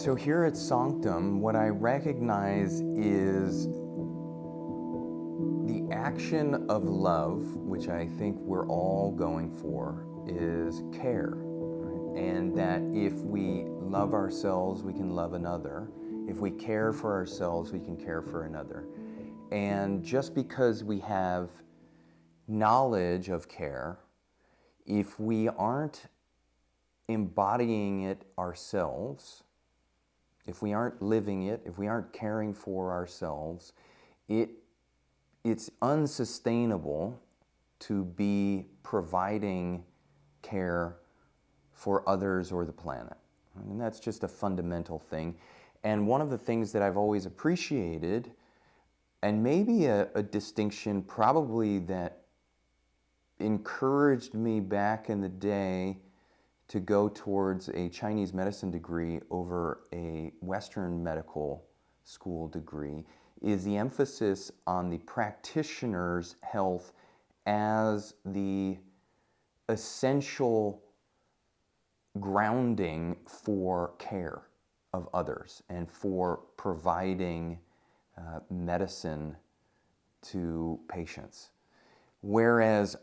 So here at Sanctum, what I recognize is the action of love, which I think we're all going for, is care. Right? And that if we love ourselves, we can love another. If we care for ourselves, we can care for another. And just because we have knowledge of care, if we aren't embodying it ourselves, if we aren't living it, if we aren't caring for ourselves, it's unsustainable to be providing care for others or the planet. And that's just a fundamental thing. And one of the things that I've always appreciated, and maybe a distinction probably that encouraged me back in the day to go towards a Chinese medicine degree over a Western medical school degree, is the emphasis on the practitioner's health as the essential grounding for care of others and for providing medicine to patients. Whereas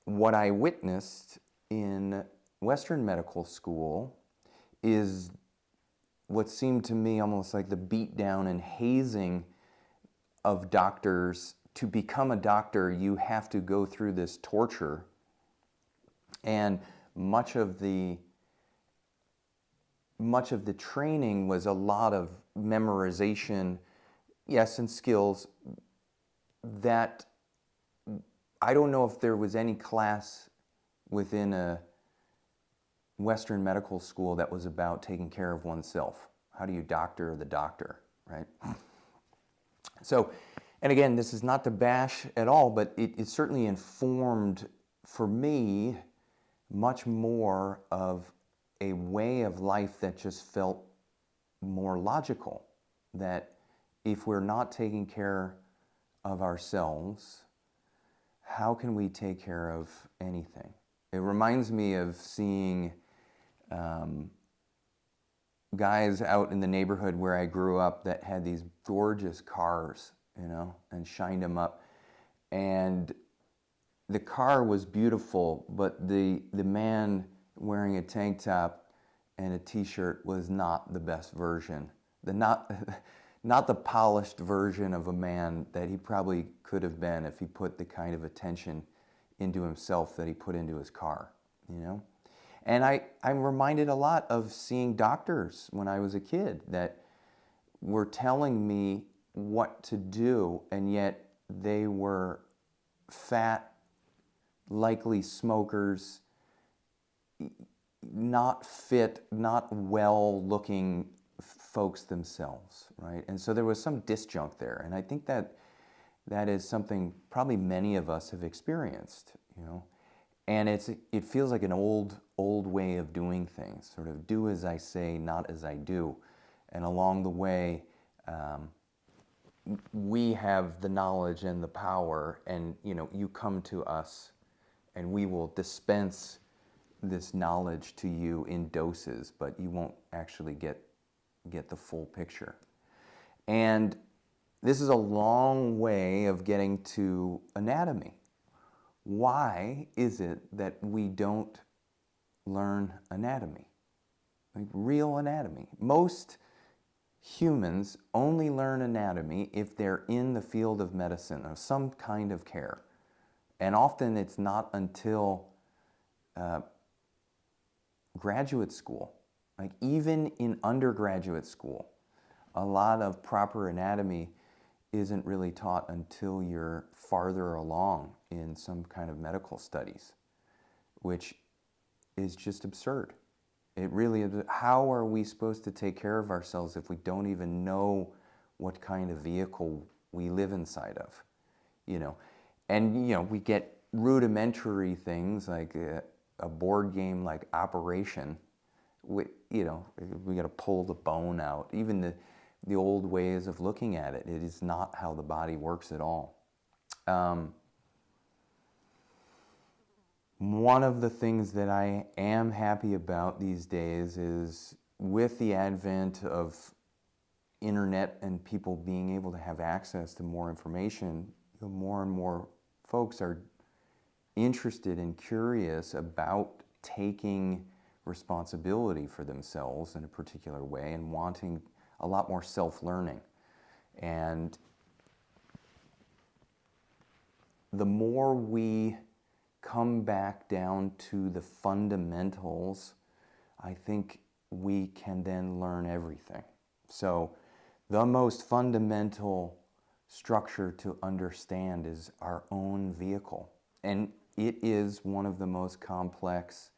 what I witnessed in Western medical school is what seemed to me almost like the beat down and hazing of doctors. To become a doctor, you have to go through this torture, and much of the training was a lot of memorization, yes, and skills that I don't know if there was any class within a Western medical school that was about taking care of oneself. How do you doctor the doctor, right? So, and again, this is not to bash at all, but it certainly informed for me much more of a way of life that just felt more logical. That if we're not taking care of ourselves, how can we take care of anything? It reminds me of seeing guys out in the neighborhood where I grew up that had these gorgeous cars, and shined them up. And the car was beautiful, but the man wearing a tank top and a t-shirt was not the best version. Not the polished version of a man that he probably could have been if he put the kind of attention into himself that he put into his car, And I'm reminded a lot of seeing doctors when I was a kid that were telling me what to do, and yet they were fat, likely smokers, not fit, not well-looking folks themselves, right? And so there was some disjunct there, and I think that is something probably many of us have experienced, And it feels like an old way of doing things, sort of do as I say, not as I do. And along the way, we have the knowledge and the power, and you come to us and we will dispense this knowledge to you in doses, but you won't actually get the full picture. And this is a long way of getting to anatomy. Why is it that we don't learn anatomy? Like real anatomy. Most humans only learn anatomy if they're in the field of medicine or some kind of care. And often it's not until graduate school. Like even in undergraduate school, a lot of proper anatomy isn't really taught until you're farther along in some kind of medical studies, which is just absurd. It really is. How are we supposed to take care of ourselves if we don't even know what kind of vehicle we live inside of? And we get rudimentary things like a board game like Operation. We got to pull the bone out. Even the old ways of looking at it, it is not how the body works at all. One of the things that I am happy about these days is with the advent of internet and people being able to have access to more information, more and more folks are interested and curious about taking responsibility for themselves in a particular way and wanting a lot more self-learning. And the more we come back down to the fundamentals, I think we can then learn everything. So the most fundamental structure to understand is our own vehicle. And it is one of the most complex,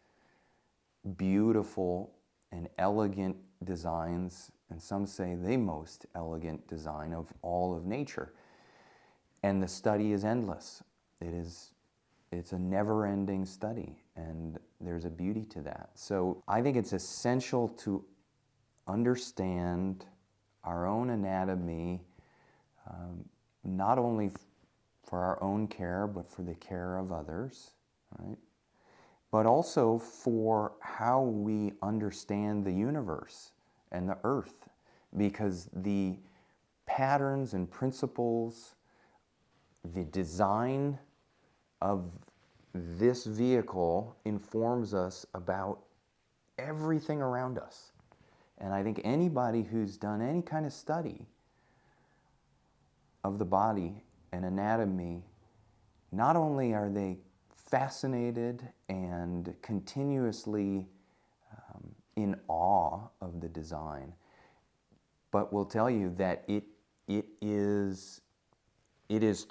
beautiful, and elegant designs, and some say the most elegant design of all of nature. And the study is endless. It's a never-ending study, and there's a beauty to that. So I think it's essential to understand our own anatomy, not only for our own care, but for the care of others, right? But also for how we understand the universe and the earth, because the patterns and principles, the design of this vehicle informs us about everything around us. And I think anybody who's done any kind of study of the body and anatomy, not only are they fascinated and continuously in awe of the design, but will tell you that it is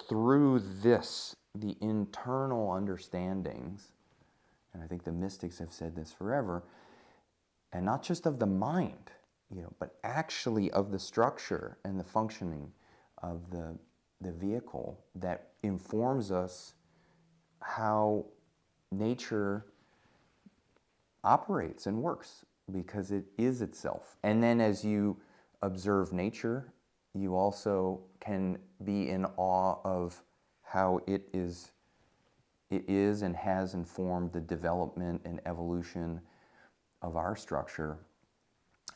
through this, the internal understandings, and I think the mystics have said this forever, and not just of the mind, but actually of the structure and the functioning of the vehicle, that informs us how nature operates and works, because it is itself. And then as you observe nature, you also can be in awe of how it is and has informed the development and evolution of our structure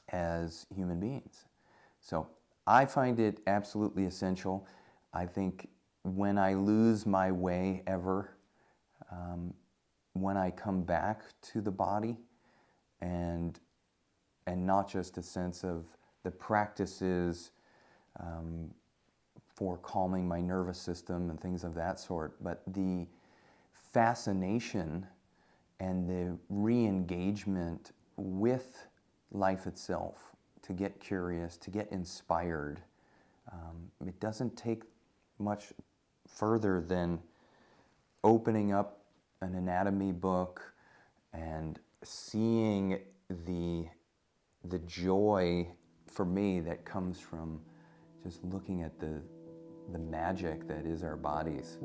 as human beings. So I find it absolutely essential. I think when I lose my way ever, when I come back to the body, and not just a sense of the practices for calming my nervous system and things of that sort, but the fascination and the re-engagement with life itself, to get curious, to get inspired. It doesn't take much further than opening up an anatomy book and seeing the joy for me that comes from just looking at the magic that is our bodies.